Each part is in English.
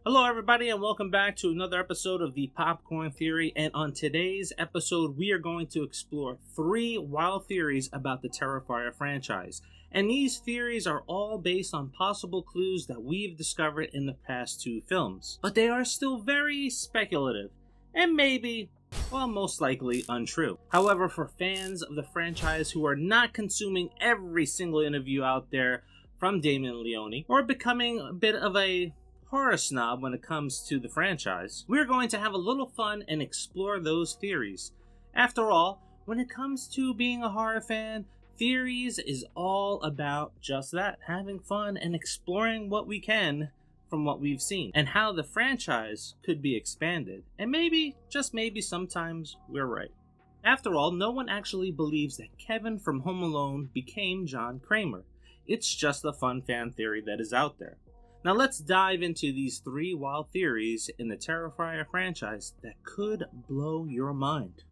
Hello everybody and welcome back to another episode of the Popcorn Theory, and on today's episode we are going to explore 3 wild theories about the Terrifier franchise. And these theories are all based on possible clues that we've discovered in the past 2 films. But they are still very speculative and maybe, well, most likely untrue. However, for fans of the franchise who are not consuming every single interview out there from Damien Leone or becoming a bit of a horror snob when it comes to the franchise, we're going to have a little fun and explore those theories. After all, when it comes to being a horror fan, theories is all about just that, having fun and exploring what we can from what we've seen and how the franchise could be expanded. And maybe, just maybe, sometimes we're right. After all, no one actually believes that Kevin from Home Alone became John Kramer. It's just a fun fan theory that is out there. Now let's dive into these 3 wild theories in the Terrifier franchise that could blow your mind.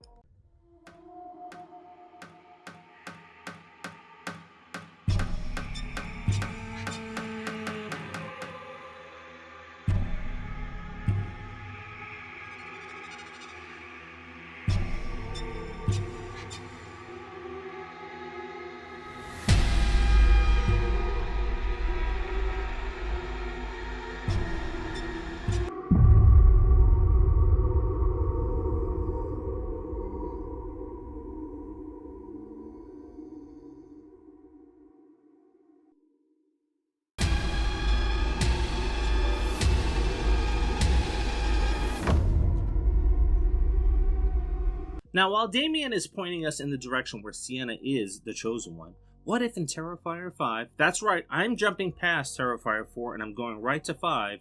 Now, while Damien is pointing us in the direction where Sienna is the chosen one, what if in Terrifier 5, that's right, I'm jumping past Terrifier 4 and I'm going right to 5,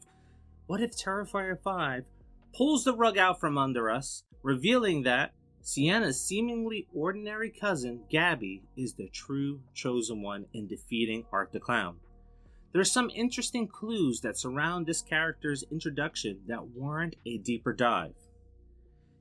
what if Terrifier 5 pulls the rug out from under us, revealing that Sienna's seemingly ordinary cousin, Gabby, is the true chosen one in defeating Art the Clown? There's some interesting clues that surround this character's introduction that warrant a deeper dive.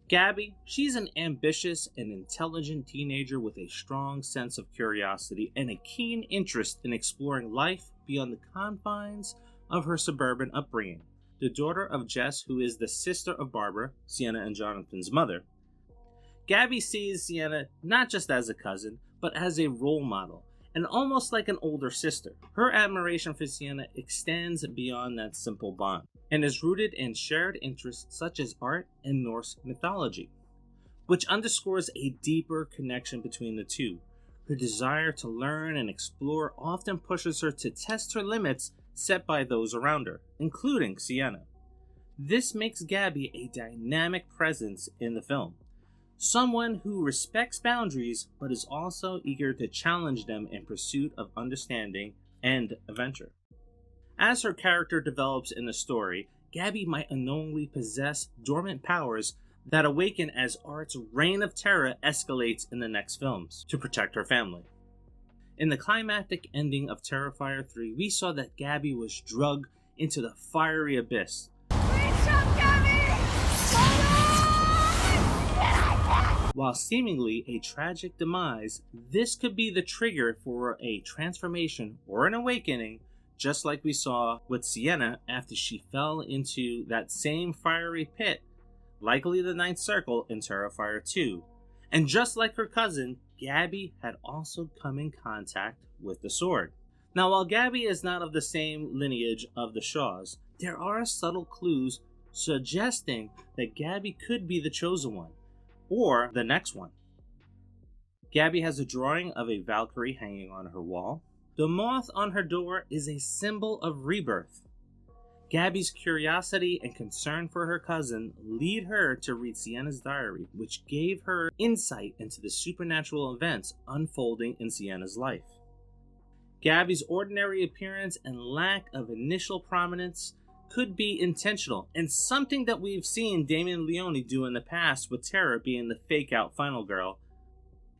Gabby, she's an ambitious and intelligent teenager with a strong sense of curiosity and a keen interest in exploring life beyond the confines of her suburban upbringing. The daughter of Jess, who is the sister of Barbara, Sienna and Jonathan's mother, Gabby sees Sienna not just as a cousin, but as a role model, and almost like an older sister. Her admiration for Sienna extends beyond that simple bond, and is rooted in shared interests such as art and Norse mythology, which underscores a deeper connection between the two. Her desire to learn and explore often pushes her to test her limits set by those around her, including Sienna. This makes Gabby a dynamic presence in the film, someone who respects boundaries but is also eager to challenge them in pursuit of understanding and adventure. As her character develops in the story, Gabby might unknowingly possess dormant powers that awaken as Art's reign of terror escalates in the next films to protect her family. In the climactic ending of Terrifier 3, we saw that Gabby was drugged into the fiery abyss. While seemingly a tragic demise, this could be the trigger for a transformation or an awakening, just like we saw with Sienna after she fell into that same fiery pit, likely the Ninth Circle in Terrifier 2. And just like her cousin, Gabby had also come in contact with the sword. Now, while Gabby is not of the same lineage of the Shaws, there are subtle clues suggesting that Gabby could be the chosen one, or the next one. Gabby has a drawing of a Valkyrie hanging on her wall. The moth on her door is a symbol of rebirth. Gabby's curiosity and concern for her cousin lead her to read Sienna's diary, which gave her insight into the supernatural events unfolding in Sienna's life. Gabby's ordinary appearance and lack of initial prominence could be intentional, and something that we've seen Damien Leone do in the past with Terra being the fake-out final girl.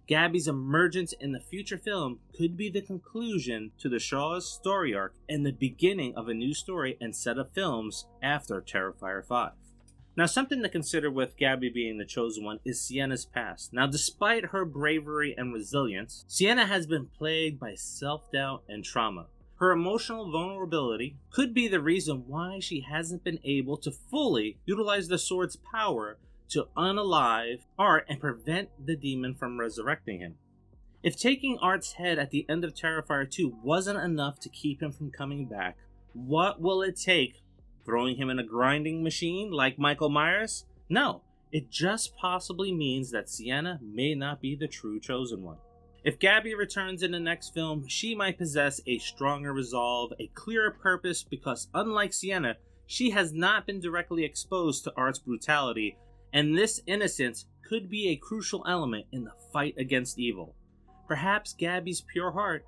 Gabby's emergence in the future film could be the conclusion to the Shaw's story arc and the beginning of a new story and set of films after Terrifier 5. Now, something to consider with Gabby being the chosen one is Sienna's past. Now, despite her bravery and resilience, Sienna has been plagued by self-doubt and trauma. Her emotional vulnerability could be the reason why she hasn't been able to fully utilize the sword's power to unalive Art and prevent the demon from resurrecting him. If taking Art's head at the end of Terrifier 2 wasn't enough to keep him from coming back, what will it take? Throwing him in a grinding machine like Michael Myers? No, it just possibly means that Sienna may not be the true chosen one. If Gabby returns in the next film, she might possess a stronger resolve, a clearer purpose, because unlike Sienna, she has not been directly exposed to Art's brutality, and this innocence could be a crucial element in the fight against evil. Perhaps Gabby's pure heart,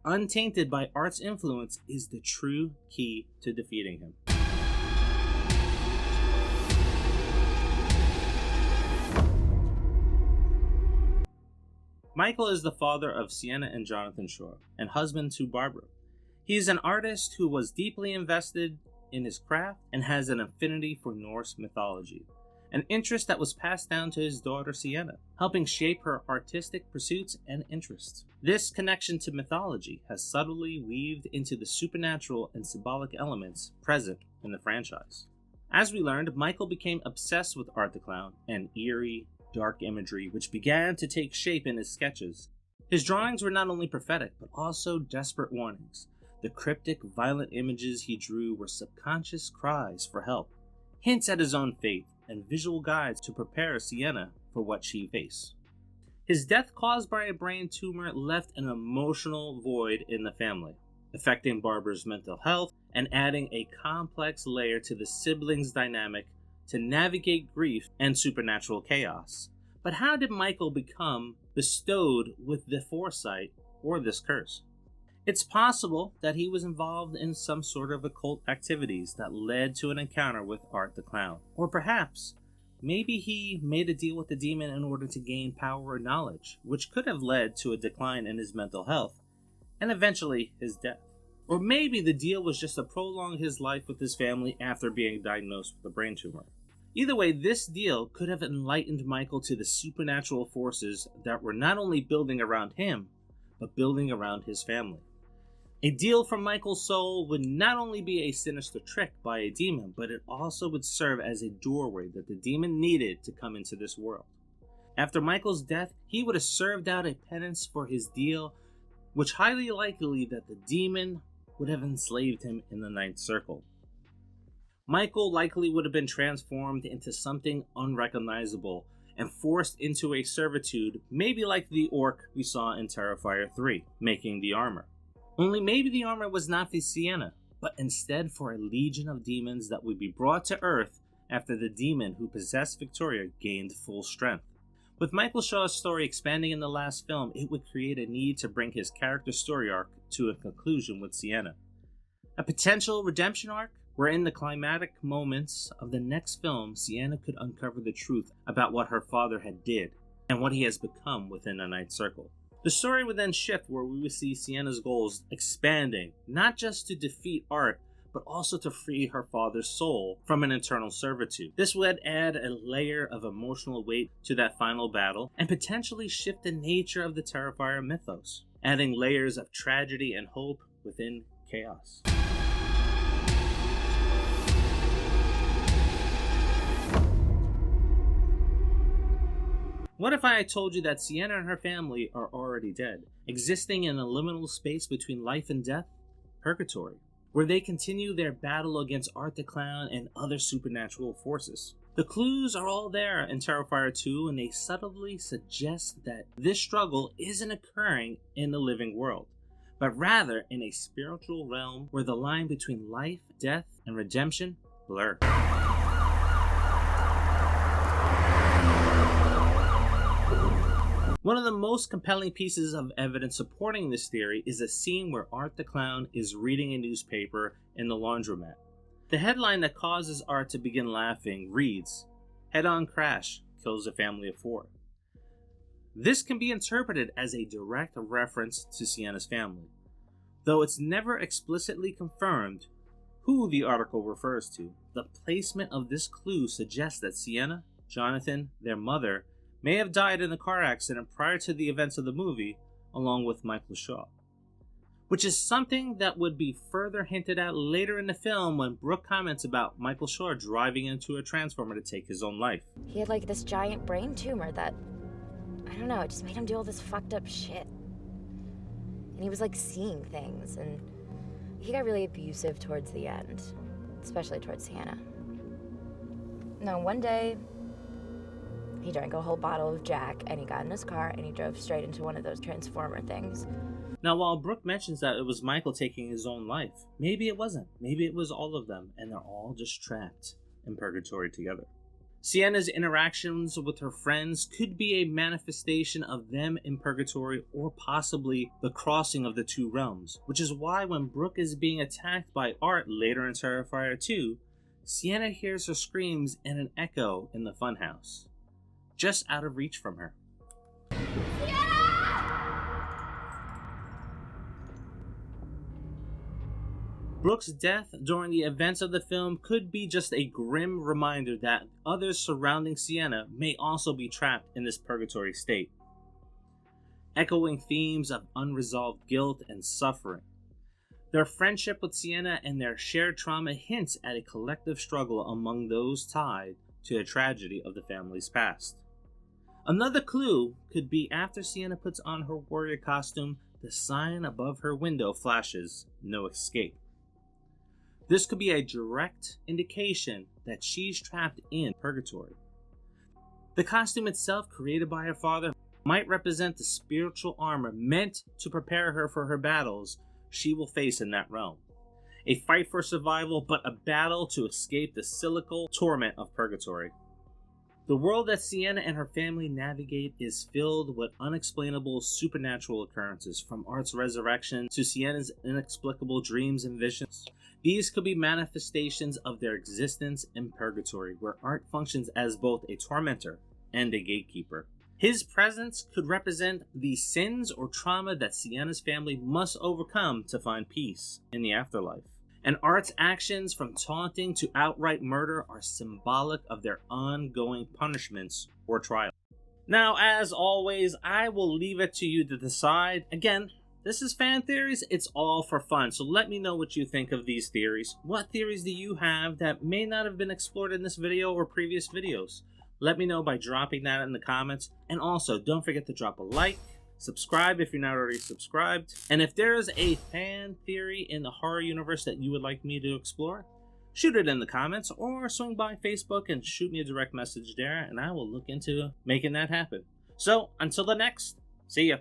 untainted by Art's influence, is the true key to defeating him. Michael is the father of Sienna and Jonathan Shore, and husband to Barbara. He is an artist who was deeply invested in his craft and has an affinity for Norse mythology, an interest that was passed down to his daughter Sienna, helping shape her artistic pursuits and interests. This connection to mythology has subtly weaved into the supernatural and symbolic elements present in the franchise. As we learned, Michael became obsessed with Art the Clown and eerie, dark imagery which began to take shape in his sketches. His drawings were not only prophetic, but also desperate warnings. The cryptic, violent images he drew were subconscious cries for help, hints at his own fate, and visual guides to prepare Sienna for what she faced. His death caused by a brain tumor left an emotional void in the family, affecting Barbara's mental health and adding a complex layer to the siblings' dynamic to navigate grief and supernatural chaos. But how did Michael become bestowed with the foresight or this curse? It's possible that he was involved in some sort of occult activities that led to an encounter with Art the Clown. Or perhaps, maybe he made a deal with the demon in order to gain power or knowledge, which could have led to a decline in his mental health, and eventually his death. Or maybe the deal was just to prolong his life with his family after being diagnosed with a brain tumor. Either way, this deal could have enlightened Michael to the supernatural forces that were not only building around him, but building around his family. A deal from Michael's soul would not only be a sinister trick by a demon, but it also would serve as a doorway that the demon needed to come into this world. After Michael's death, he would have served out a penance for his deal, which highly likely that the demon would have enslaved him in the Ninth Circle. Michael likely would have been transformed into something unrecognizable and forced into a servitude, maybe like the orc we saw in Terrifier 3, making the armor. Only maybe the armor was not for Sienna, but instead for a legion of demons that would be brought to Earth after the demon who possessed Victoria gained full strength. With Michael Shaw's story expanding in the last film, it would create a need to bring his character story arc to a conclusion with Sienna. A potential redemption arc where in the climatic moments of the next film, Sienna could uncover the truth about what her father had did and what he has become within the Ninth Circle. The story would then shift where we would see Sienna's goals expanding, not just to defeat Art, but also to free her father's soul from an eternal servitude. This would add a layer of emotional weight to that final battle and potentially shift the nature of the Terrifier mythos, adding layers of tragedy and hope within chaos. What if I had told you that Sienna and her family are already dead, existing in a liminal space between life and death, Purgatory, where they continue their battle against Art the Clown and other supernatural forces? The clues are all there in Terrifier 2, and they subtly suggest that this struggle isn't occurring in the living world, but rather in a spiritual realm where the line between life, death, and redemption blur. One of the most compelling pieces of evidence supporting this theory is a scene where Art the Clown is reading a newspaper in the laundromat. The headline that causes Art to begin laughing reads, "Head-on crash kills a family of 4." This can be interpreted as a direct reference to Sienna's family, though it's never explicitly confirmed who the article refers to. The placement of this clue suggests that Sienna, Jonathan, their mother, may have died in a car accident prior to the events of the movie, along with Michael Shaw. which is something that would be further hinted at later in the film when Brooke comments about Michael Shaw driving into a transformer to take his own life. He had like this giant brain tumor that, I don't know, it just made him do all this fucked up shit. And he was like seeing things, and he got really abusive towards the end, especially towards Sienna. No, one day, he drank a whole bottle of Jack, and he got in his car, and he drove straight into one of those transformer things. Now, while Brooke mentions that it was Michael taking his own life, maybe it wasn't. Maybe it was all of them, and they're all just trapped in purgatory together. Sienna's interactions with her friends could be a manifestation of them in purgatory, or possibly the crossing of the two realms, which is why when Brooke is being attacked by Art later in Terrifier 2, Sienna hears her screams and an echo in the funhouse, just out of reach from her. Brooke's death during the events of the film could be just a grim reminder that others surrounding Sienna may also be trapped in this purgatory state, echoing themes of unresolved guilt and suffering. Their friendship with Sienna and their shared trauma hints at a collective struggle among those tied to the tragedy of the family's past. Another clue could be after Sienna puts on her warrior costume, the sign above her window flashes, "No escape." This could be a direct indication that she's trapped in purgatory. The costume itself, created by her father, might represent the spiritual armor meant to prepare her for her battles she will face in that realm. A fight for survival, but a battle to escape the cyclical torment of purgatory. The world that Sienna and her family navigate is filled with unexplainable supernatural occurrences, from Art's resurrection to Sienna's inexplicable dreams and visions. These could be manifestations of their existence in purgatory, where Art functions as both a tormentor and a gatekeeper. His presence could represent the sins or trauma that Sienna's family must overcome to find peace in the afterlife. And Art's actions, from taunting to outright murder, are symbolic of their ongoing punishments or trials. Now, as always, I will leave it to you to decide. Again, this is fan theories, it's all for fun, so let me know what you think of these theories. What theories do you have that may not have been explored in this video or previous videos? Let me know by dropping that in the comments, and also don't forget to drop a like, subscribe if you're not already subscribed, and if there is a fan theory in the horror universe that you would like me to explore, shoot it in the comments, or swing by Facebook and shoot me a direct message there, and I will look into making that happen. So, until the next, see ya!